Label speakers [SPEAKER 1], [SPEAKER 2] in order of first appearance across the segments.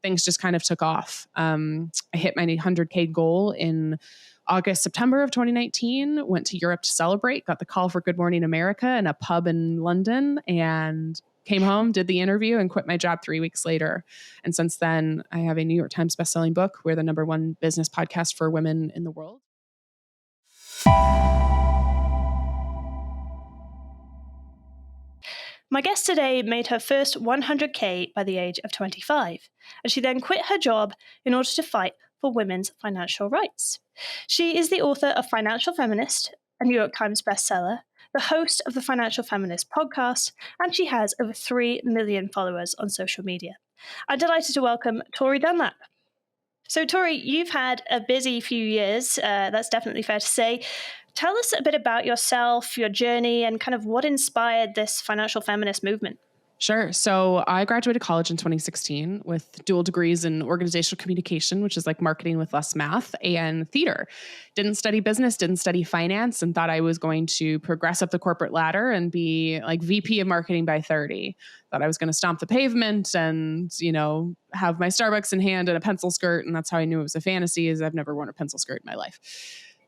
[SPEAKER 1] things just kind of took off. I hit my 100K goal in September of 2019, went to Europe to celebrate, got the call for Good Morning America in a pub in London, and came home, did the interview, and quit my job 3 weeks later. And since then, I have a New York Times bestselling book. We're the #1 business podcast for women in the world.
[SPEAKER 2] My guest today made her first 100K by the age of 25, and she then quit her job in order to fight for women's financial rights. She is the author of Financial Feminist, a New York Times bestseller, the host of the Financial Feminist podcast, and she has over 3 million followers on social media. I'm delighted to welcome Tori Dunlap. So, Tori, you've had a busy few years. That's definitely fair to say. Tell us a bit about yourself, your journey, and kind of what inspired this financial feminist movement.
[SPEAKER 1] Sure. So I graduated college in 2016 with dual degrees in organizational communication, which is like marketing with less math, and theater. Didn't study business, didn't study finance, and thought I was going to progress up the corporate ladder and be like VP of marketing by 30. Thought I was going to stomp the pavement and, have my Starbucks in hand and a pencil skirt. And that's how I knew it was a fantasy, is I've never worn a pencil skirt in my life.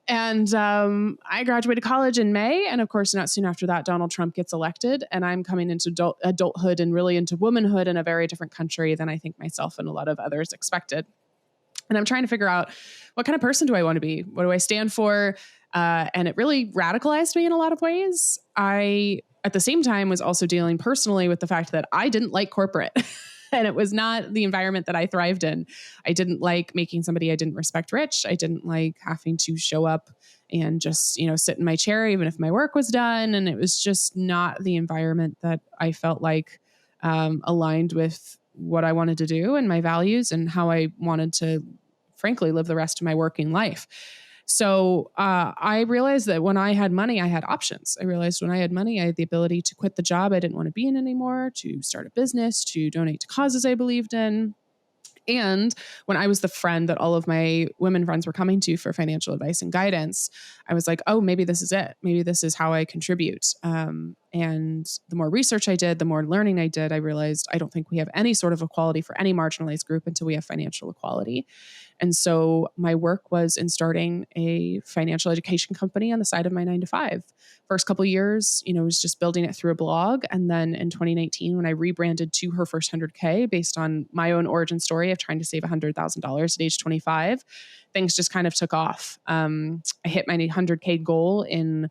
[SPEAKER 1] And I graduated college in May. And of course, not soon after that, Donald Trump gets elected. And I'm coming into adulthood and really into womanhood in a very different country than I think myself and a lot of others expected. And I'm trying to figure out, what kind of person do I want to be? What do I stand for? And it really radicalized me in a lot of ways. I, at the same time, was also dealing personally with the fact that I didn't like corporate. And it was not the environment that I thrived in. I didn't like making somebody I didn't respect rich. I didn't like having to show up and just, sit in my chair, even if my work was done. And it was just not the environment that I felt like aligned with what I wanted to do and my values and how I wanted to, frankly, live the rest of my working life. So I realized that when I had money, I had options. I realized when I had money, I had the ability to quit the job I didn't want to be in anymore, to start a business, to donate to causes I believed in. And when I was the friend that all of my women friends were coming to for financial advice and guidance, I was like, oh, maybe this is it. Maybe this is how I contribute. And the more research I did, the more learning I did, I realized I don't think we have any sort of equality for any marginalized group until we have financial equality. And so my work was in starting a financial education company on the side of my 9-to-5. First couple of years, was just building it through a blog. And then in 2019, when I rebranded to Her First 100K based on my own origin story of trying to save $100,000 at age 25, things just kind of took off. I hit my 100K goal in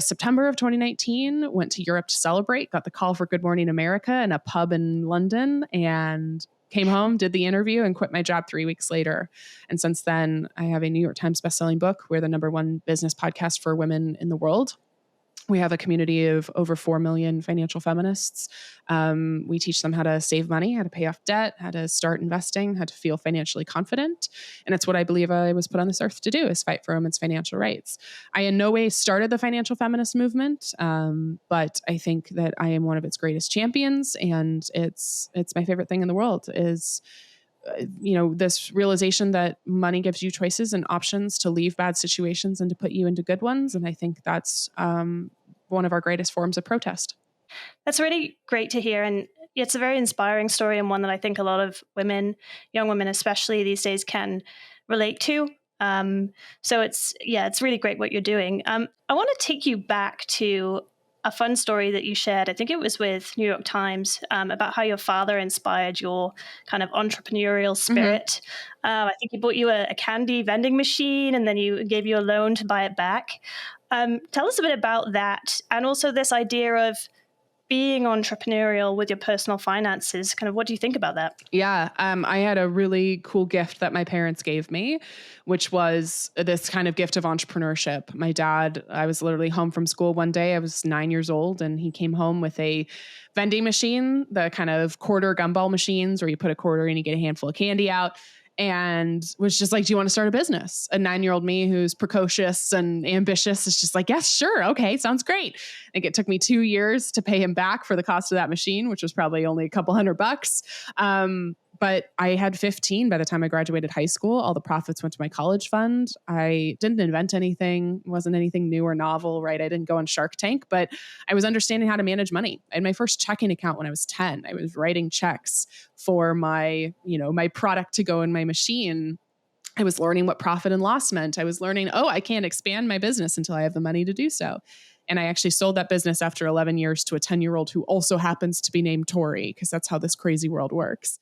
[SPEAKER 1] September of 2019, went to Europe to celebrate, got the call for Good Morning America in a pub in London, and came home, did the interview, and quit my job 3 weeks later. And since then, I have a New York Times bestselling book. We're the #1 business podcast for women in the world. We have a community of over 4 million financial feminists. We teach them how to save money, how to pay off debt, how to start investing, how to feel financially confident. And it's what I believe I was put on this earth to do, is fight for women's financial rights. I in no way started the financial feminist movement, but I think that I am one of its greatest champions. And it's my favorite thing in the world is this realization that money gives you choices and options to leave bad situations and to put you into good ones. And I think that's one of our greatest forms of protest.
[SPEAKER 2] That's really great to hear. And it's a very inspiring story, and one that I think a lot of women, young women especially these days, can relate to. So it's really great what you're doing. I want to take you back to a fun story that you shared. I think it was with New York Times, about how your father inspired your kind of entrepreneurial spirit. Mm-hmm. I think he bought you a candy vending machine, and then he gave you a loan to buy it back. Tell us a bit about that, and also this idea of being entrepreneurial with your personal finances. Kind of, what do you think about that?
[SPEAKER 1] Yeah, I had a really cool gift that my parents gave me, which was this kind of gift of entrepreneurship. My dad, I was literally home from school one day. I was 9 years old, and he came home with a vending machine, the kind of quarter gumball machines where you put a quarter and you get a handful of candy out, and was just like, do you want to start a business? A 9-year-old me who's precocious and ambitious is just like, yes, sure. Okay. Sounds great. I think it took me 2 years to pay him back for the cost of that machine, which was probably only a couple $100. But I had 15 by the time I graduated high school. All the profits went to my college fund. I didn't invent anything. It wasn't anything new or novel, right? I didn't go on Shark Tank, but I was understanding how to manage money. I had my first checking account when I was 10. I was writing checks for my product to go in my machine. I was learning what profit and loss meant. I was learning, I can't expand my business until I have the money to do so. And I actually sold that business after 11 years to a 10-year-old who also happens to be named Tori, because that's how this crazy world works.